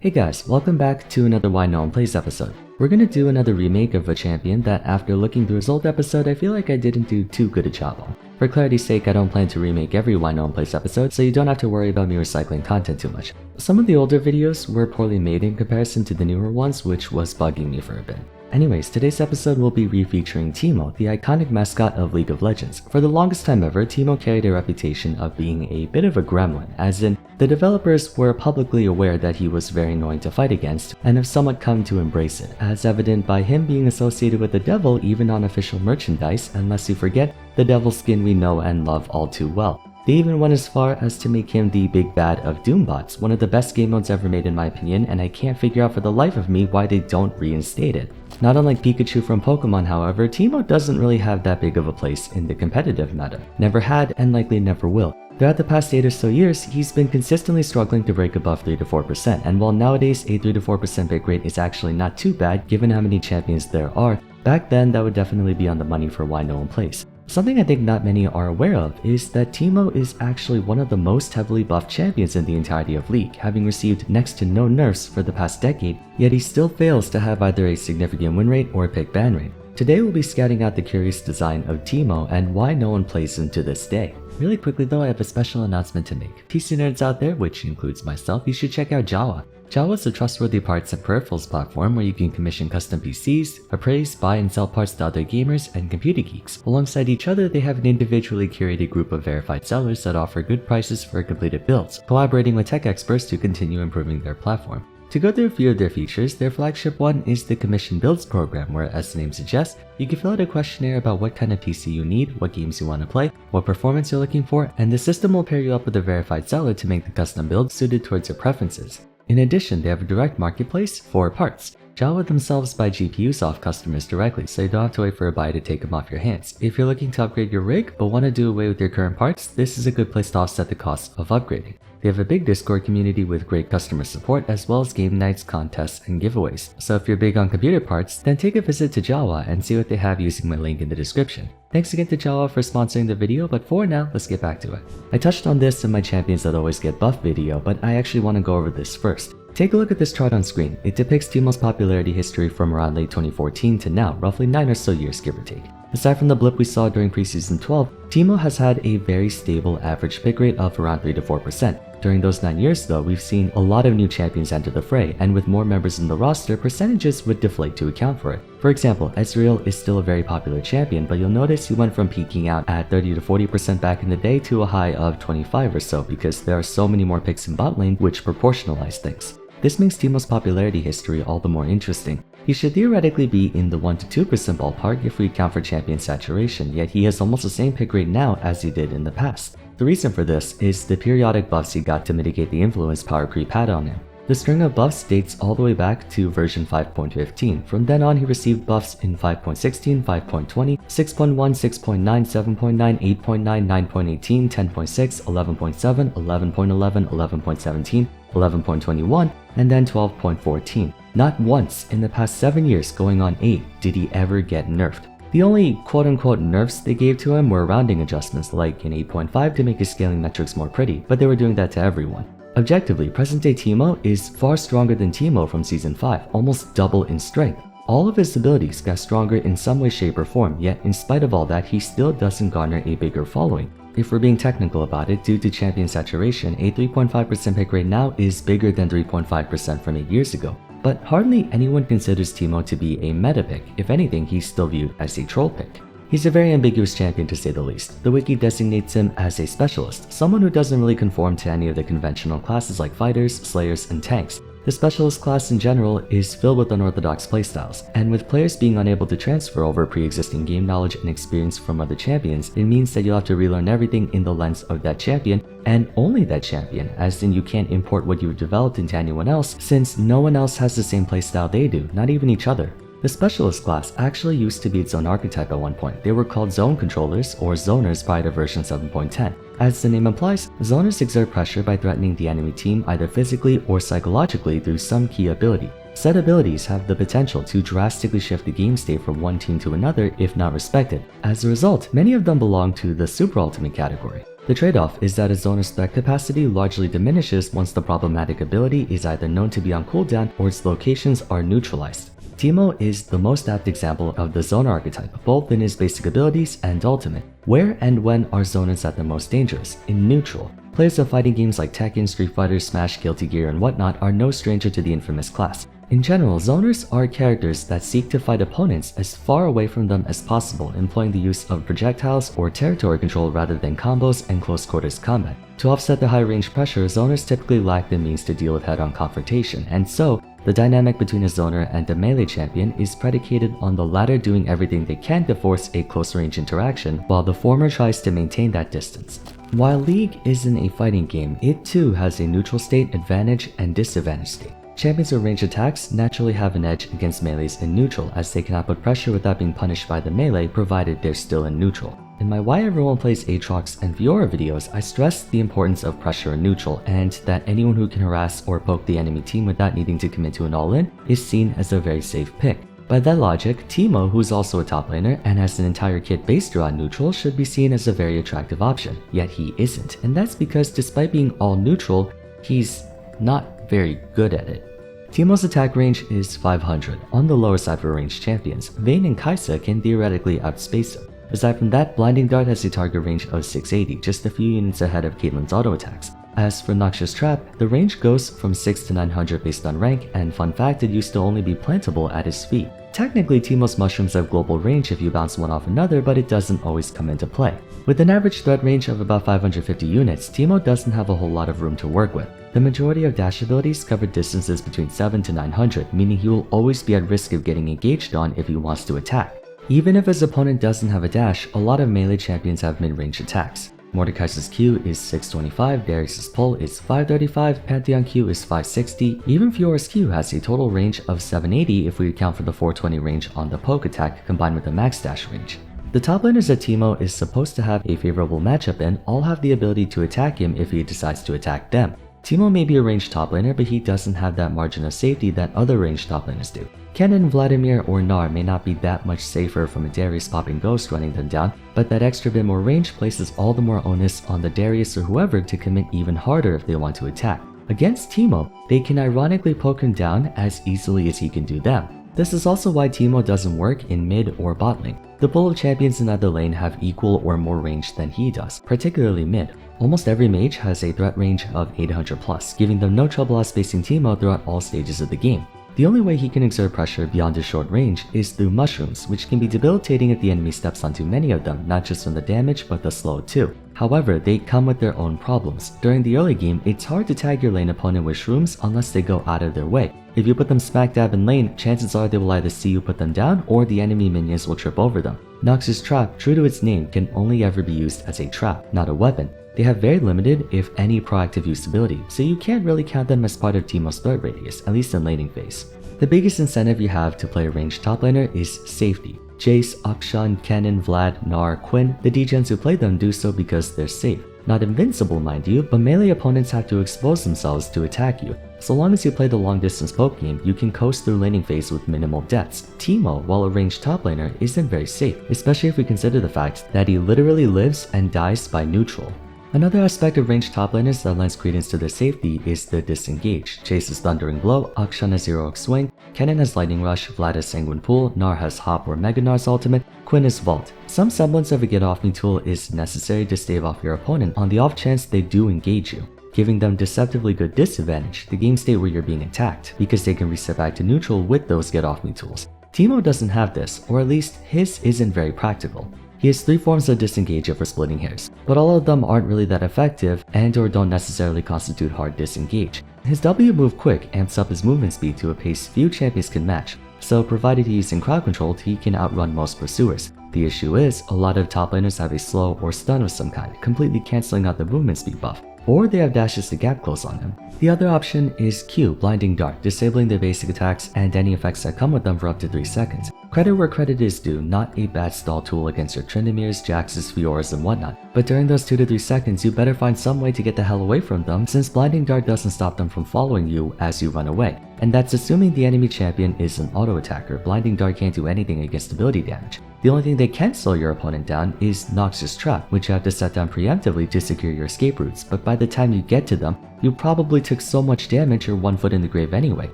Hey guys, welcome back to another Why No One Plays episode. We're gonna do another remake of a champion that after looking through his old episode I feel like I didn't do too good a job on. For clarity's sake, I don't plan to remake every Why No One Plays episode, so you don't have to worry about me recycling content too much. Some of the older videos were poorly made in comparison to the newer ones, which was bugging me for a bit. Anyways, today's episode will be refeaturing Teemo, the iconic mascot of League of Legends. For the longest time ever, Teemo carried a reputation of being a bit of a gremlin, as in, the developers were publicly aware that he was very annoying to fight against, and have somewhat come to embrace it, as evident by him being associated with the devil even on official merchandise, unless you forget the devil skin we know and love all too well. They even went as far as to make him the big bad of Doombots, one of the best game modes ever made in my opinion, and I can't figure out for the life of me why they don't reinstate it. Not unlike Pikachu from Pokemon, however, Teemo doesn't really have that big of a place in the competitive meta. Never had and likely never will. Throughout the past 8 or so years, he's been consistently struggling to break above 3 to 4%, and while nowadays a 3 to 4% pick rate is actually not too bad given how many champions there are, back then that would definitely be on the money for Why No One Plays. Something I think not many are aware of is that Teemo is actually one of the most heavily buffed champions in the entirety of League, having received next to no nerfs for the past decade, yet he still fails to have either a significant win rate or a pick ban rate. Today we'll be scouting out the curious design of Teemo and why no one plays him to this day. Really quickly though, I have a special announcement to make. PC nerds out there, which includes myself, you should check out Jawa. Jawa is a trustworthy parts and peripherals platform where you can commission custom PCs, appraise, buy and sell parts to other gamers and computer geeks. Alongside each other, they have an individually curated group of verified sellers that offer good prices for completed builds, collaborating with tech experts to continue improving their platform. To go through a few of their features, their flagship one is the Commission Builds program, where, as the name suggests, you can fill out a questionnaire about what kind of PC you need, what games you want to play, what performance you're looking for, and the system will pair you up with a verified seller to make the custom build suited towards your preferences. In addition, they have a direct marketplace for parts. Jawa themselves buy GPUs off customers directly, so you don't have to wait for a buyer to take them off your hands. If you're looking to upgrade your rig but want to do away with your current parts, this is a good place to offset the cost of upgrading. They have a big Discord community with great customer support as well as game nights, contests, and giveaways. So if you're big on computer parts, then take a visit to Jawa and see what they have using my link in the description. Thanks again to Jawa for sponsoring the video, but for now, let's get back to it. I touched on this in my Champions That Always Get Buffed video, but I actually want to go over this first. Take a look at this chart on screen. It depicts Teemo's popularity history from around late 2014 to now, roughly 9 or so years give or take. Aside from the blip we saw during preseason 12, Teemo has had a very stable average pick rate of around 3 to 4%. During those 9 years though, we've seen a lot of new champions enter the fray, and with more members in the roster, percentages would deflate to account for it. For example, Ezreal is still a very popular champion, but you'll notice he went from peaking out at 30 to 40% back in the day to a high of 25 or so because there are so many more picks in bot lane which proportionalize things. This makes Teemo's popularity history all the more interesting. He should theoretically be in the 1 to 2% ballpark if we account for champion saturation, yet he has almost the same pick rate now as he did in the past. The reason for this is the periodic buffs he got to mitigate the influence power creep had on him. The string of buffs dates all the way back to version 5.15. From then on, he received buffs in 5.16, 5.20, 6.1, 6.9, 7.9, 8.9, 9.18, 10.6, 11.7, 11.11, 11.17, 11.21, and then 12.14. Not once in the past 7 years going on 8 did he ever get nerfed. The only quote-unquote nerfs they gave to him were rounding adjustments like an 8.5 to make his scaling metrics more pretty, but they were doing that to everyone. Objectively, present-day Teemo is far stronger than Teemo from Season 5, almost double in strength. All of his abilities got stronger in some way, shape, or form, yet in spite of all that, he still doesn't garner a bigger following. If we're being technical about it, due to champion saturation, a 3.5% pick rate now is bigger than 3.5% from 8 years ago. But hardly anyone considers Teemo to be a meta pick. If anything, he's still viewed as a troll pick. He's a very ambiguous champion to say the least. The wiki designates him as a specialist, someone who doesn't really conform to any of the conventional classes like fighters, slayers, and tanks. The specialist class in general is filled with unorthodox playstyles, and with players being unable to transfer over pre-existing game knowledge and experience from other champions, it means that you'll have to relearn everything in the lens of that champion, and only that champion, as in you can't import what you've developed into anyone else, since no one else has the same playstyle they do, not even each other. The specialist class actually used to be its own archetype at one point. They were called zone controllers or zoners prior to version 7.10. As the name implies, zoners exert pressure by threatening the enemy team either physically or psychologically through some key ability. Said abilities have the potential to drastically shift the game state from one team to another if not respected. As a result, many of them belong to the super ultimate category. The trade-off is that a zoner's threat capacity largely diminishes once the problematic ability is either known to be on cooldown or its locations are neutralized. Teemo is the most apt example of the zoner archetype, both in his basic abilities and ultimate. Where and when are zoners at their most dangerous? In neutral. Players of fighting games like Tekken, Street Fighter, Smash, Guilty Gear, and whatnot are no stranger to the infamous class. In general, zoners are characters that seek to fight opponents as far away from them as possible, employing the use of projectiles or territory control rather than combos and close quarters combat. To offset the high range pressure, zoners typically lack the means to deal with head-on confrontation, and so, the dynamic between a zoner and a melee champion is predicated on the latter doing everything they can to force a close range interaction, while the former tries to maintain that distance. While League isn't a fighting game, it too has a neutral state advantage and disadvantage state. Champions with ranged attacks naturally have an edge against melees in neutral, as they cannot put pressure without being punished by the melee provided they're still in neutral. In my Why Everyone Plays Aatrox and Fiora videos, I stressed the importance of pressure in neutral, and that anyone who can harass or poke the enemy team without needing to commit to an all-in is seen as a very safe pick. By that logic, Teemo, who's also a top laner and has an entire kit based around neutral, should be seen as a very attractive option, yet he isn't, and that's because despite being all neutral, he's not very good at it. Teemo's attack range is 500, on the lower side for ranged champions. Vayne and Kai'Sa can theoretically outspace him. Aside from that, Blinding Dart has a target range of 680, just a few units ahead of Caitlyn's auto attacks. As for Noxious Trap, the range goes from 6 to 900 based on rank, and fun fact, it used to only be plantable at his feet. Technically, Teemo's mushrooms have global range if you bounce one off another, but it doesn't always come into play. With an average threat range of about 550 units, Teemo doesn't have a whole lot of room to work with. The majority of dash abilities cover distances between 7 to 900, meaning he will always be at risk of getting engaged on if he wants to attack. Even if his opponent doesn't have a dash, a lot of melee champions have mid-range attacks. Mordekaiser's Q is 625, Darius' pull is 535, Pantheon Q is 560, even Fiora's Q has a total range of 780 if we account for the 420 range on the poke attack combined with the max dash range. The top laners that Teemo is supposed to have a favorable matchup in all have the ability to attack him if he decides to attack them. Teemo may be a ranged top laner, but he doesn't have that margin of safety that other ranged top laners do. Kennen, Vladimir, or Gnar may not be that much safer from a Darius popping ghost running them down, but that extra bit more range places all the more onus on the Darius or whoever to commit even harder if they want to attack. Against Teemo, they can ironically poke him down as easily as he can do them. This is also why Teemo doesn't work in mid or bot lane. The pool of champions in either lane have equal or more range than he does, particularly mid. Almost every mage has a threat range of 800 plus, giving them no trouble outspacing Teemo throughout all stages of the game. The only way he can exert pressure beyond his short range is through mushrooms, which can be debilitating if the enemy steps on too many of them, not just from the damage but the slow too. However, they come with their own problems. During the early game, it's hard to tag your lane opponent with shrooms unless they go out of their way. If you put them smack dab in lane, chances are they will either see you put them down or the enemy minions will trip over them. Nox's Trap, true to its name, can only ever be used as a trap, not a weapon. They have very limited, if any, proactive usability, so you can't really count them as part of Teemo's threat radius, at least in laning phase. The biggest incentive you have to play a ranged top laner is safety. Jace, Akshan, Kennen, Vlad, Gnar, Quinn, the degens who play them do so because they're safe. Not invincible, mind you, but melee opponents have to expose themselves to attack you. So long as you play the long distance poke game, you can coast through laning phase with minimal deaths. Teemo, while a ranged top laner, isn't very safe, especially if we consider the fact that he literally lives and dies by neutral. Another aspect of ranged top laners that lends credence to their safety is the disengage. Chase has Thundering Blow, Akshan has Heroic Swing, Kennen has Lightning Rush, Vlad has Sanguine Pool, Gnar has Hop or Mega Gnar's ultimate, Quinn is Vault. Some semblance of a get off me tool is necessary to stave off your opponent on the off chance they do engage you, giving them deceptively good disadvantage, the game state where you're being attacked, because they can reset back to neutral with those get off me tools. Teemo doesn't have this, or at least his isn't very practical. He has 3 forms of disengage for splitting hairs, but all of them aren't really that effective and or don't necessarily constitute hard disengage. His W move quick amps up his movement speed to a pace few champions can match, so provided he's in crowd control, he can outrun most pursuers. The issue is, a lot of top laners have a slow or stun of some kind, completely cancelling out the movement speed buff, or they have dashes to gap close on him. The other option is Q, Blinding Dart, disabling their basic attacks and any effects that come with them for up to 3 seconds. Credit where credit is due, not a bad stall tool against your Trindamirs, Jaxes, Fioras, and whatnot. but during those 2 to 3 seconds you better find some way to get the hell away from them, since Blinding Dart doesn't stop them from following you as you run away. And that's assuming the enemy champion is an auto attacker. Blinding Dart can't do anything against ability damage. The only thing they can slow your opponent down is Noxious Trap, which you have to set down preemptively to secure your escape routes, but by the time you get to them, you probably took so much damage you're 1 foot in the grave anyway.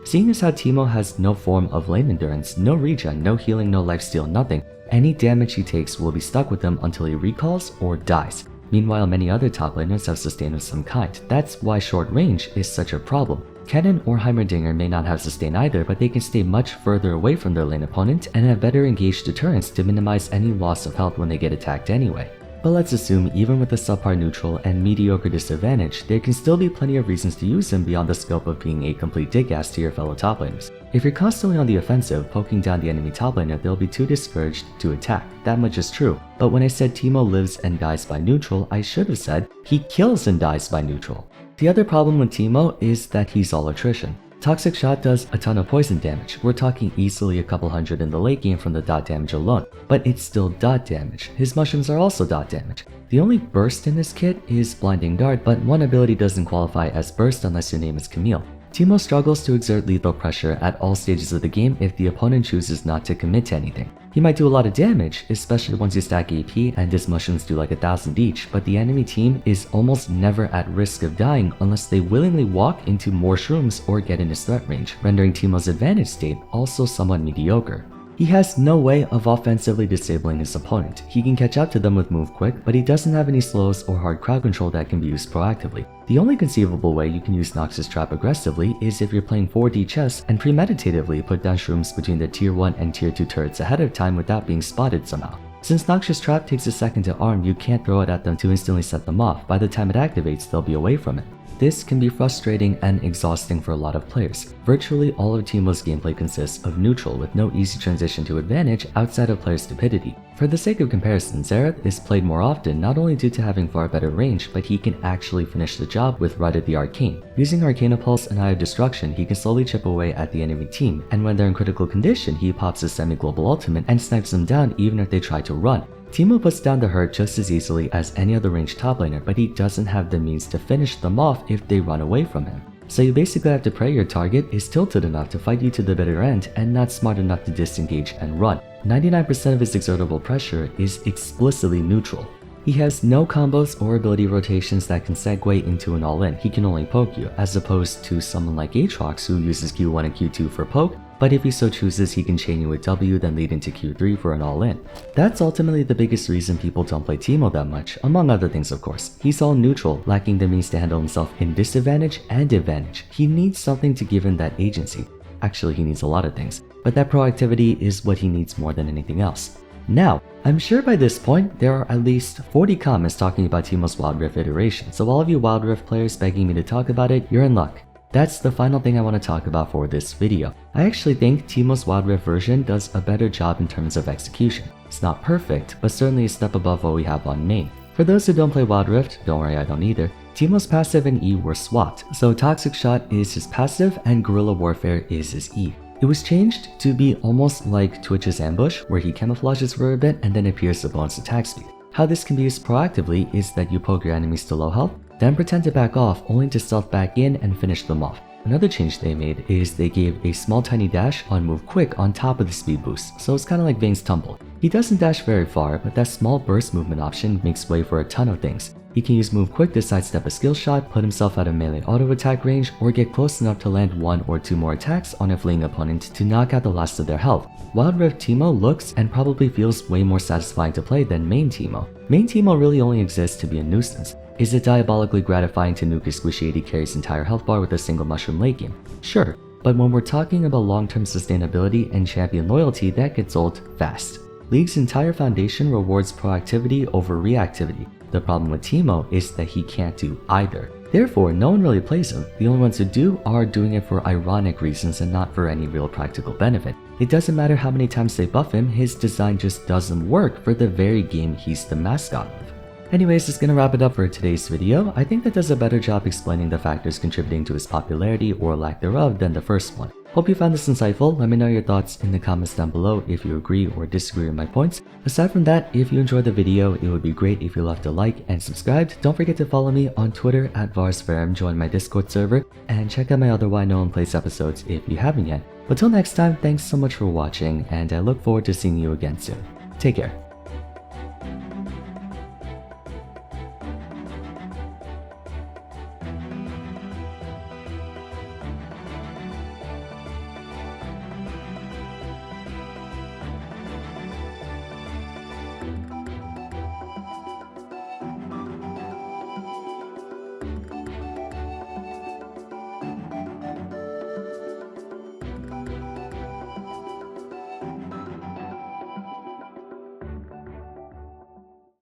Seeing as how Teemo has no form of lane endurance, no regen, no healing, no lifesteal, nothing, any damage he takes will be stuck with him until he recalls or dies. Meanwhile, many other top laners have sustain of some kind. That's why short range is such a problem. Kennen or Heimerdinger may not have sustain either, but they can stay much further away from their lane opponent and have better engaged deterrence to minimize any loss of health when they get attacked anyway. But let's assume even with a subpar neutral and mediocre disadvantage, there can still be plenty of reasons to use him beyond the scope of being a complete dick-ass to your fellow top laners. If you're constantly on the offensive, poking down the enemy top laner, they'll be too discouraged to attack. That much is true. But when I said Teemo lives and dies by neutral, I should have said he kills and dies by neutral. The other problem with Teemo is that he's all attrition. Toxic Shot does a ton of poison damage. We're talking easily a couple hundred in the late game from the dot damage alone, but it's still dot damage. His mushrooms are also dot damage. The only burst in this kit is Blinding Dart, but one ability doesn't qualify as burst unless your name is Camille. Teemo struggles to exert lethal pressure at all stages of the game if the opponent chooses not to commit to anything. He might do a lot of damage, especially once you stack AP and his mushrooms do like 1,000 each, but the enemy team is almost never at risk of dying unless they willingly walk into more shrooms or get in his threat range, rendering Teemo's advantage state also somewhat mediocre. He has no way of offensively disabling his opponent. He can catch up to them with Move Quick, but he doesn't have any slows or hard crowd control that can be used proactively. The only conceivable way you can use Noxious Trap aggressively is if you're playing 4D chess and premeditatively put down shrooms between the tier 1 and tier 2 turrets ahead of time without being spotted somehow. Since Noxious Trap takes a second to arm, you can't throw it at them to instantly set them off. By the time it activates, they'll be away from it. This can be frustrating and exhausting for a lot of players. Virtually all of Teemo's gameplay consists of neutral with no easy transition to advantage outside of player stupidity. For the sake of comparison, Xerath is played more often not only due to having far better range, but he can actually finish the job with Rite of the Arcane. Using Arcana Pulse and Eye of Destruction, he can slowly chip away at the enemy team, and when they're in critical condition, he pops his semi-global ultimate and snipes them down even if they try to run. Teemo puts down the hurt just as easily as any other ranged top laner, but he doesn't have the means to finish them off if they run away from him. So you basically have to pray your target is tilted enough to fight you to the bitter end and not smart enough to disengage and run. 99% of his exertable pressure is explicitly neutral. He has no combos or ability rotations that can segue into an all-in. He can only poke you, as opposed to someone like Aatrox who uses Q1 and Q2 for poke, but if he so chooses he can chain you with W then lead into Q3 for an all-in. That's ultimately the biggest reason people don't play Teemo that much, among other things of course. He's all neutral, lacking the means to handle himself in disadvantage and advantage. He needs something to give him that agency. Actually, he needs a lot of things, but that proactivity is what he needs more than anything else. Now, I'm sure by this point there are at least 40 comments talking about Teemo's Wild Rift iteration, so all of you Wild Rift players begging me to talk about it, you're in luck. That's the final thing I want to talk about for this video. I actually think Teemo's Wild Rift version does a better job in terms of execution. It's not perfect, but certainly a step above what we have on main. For those who don't play Wild Rift, don't worry, I don't either, Teemo's passive and E were swapped, so Toxic Shot is his passive and Guerrilla Warfare is his E. It was changed to be almost like Twitch's Ambush, where he camouflages for a bit and then appears to bonus attack speed. How this can be used proactively is that you poke your enemies to low health, then pretend to back off only to stealth back in and finish them off. Another change they made is they gave a small tiny dash on Move Quick on top of the speed boost, so it's kinda like Vayne's Tumble. He doesn't dash very far, but that small burst movement option makes way for a ton of things. He can use Move Quick to sidestep a skill shot, put himself out of melee auto attack range, or get close enough to land 1 or 2 more attacks on a fleeing opponent to knock out the last of their health. Wild Rift Teemo looks and probably feels way more satisfying to play than main Teemo. Main Teemo really only exists to be a nuisance. Is it diabolically gratifying to nuke a squishy 80 carry's entire health bar with a single mushroom late game? Sure, but when we're talking about long-term sustainability and champion loyalty, that gets old fast. League's entire foundation rewards proactivity over reactivity. The problem with Teemo is that he can't do either. Therefore, no one really plays him. The only ones who do are doing it for ironic reasons and not for any real practical benefit. It doesn't matter how many times they buff him, his design just doesn't work for the very game he's the mascot of. Anyways, it's gonna wrap it up for today's video. I think that does a better job explaining the factors contributing to his popularity or lack thereof than the first one. Hope you found this insightful. Let me know your thoughts in the comments down below if you agree or disagree with my points. Aside from that, if you enjoyed the video, it would be great if you left a like and subscribed. Don't forget to follow me on Twitter at Vars, join my Discord server, and check out my other Why No One Plays episodes if you haven't yet. But till next time, thanks so much for watching, and I look forward to seeing you again soon. Take care.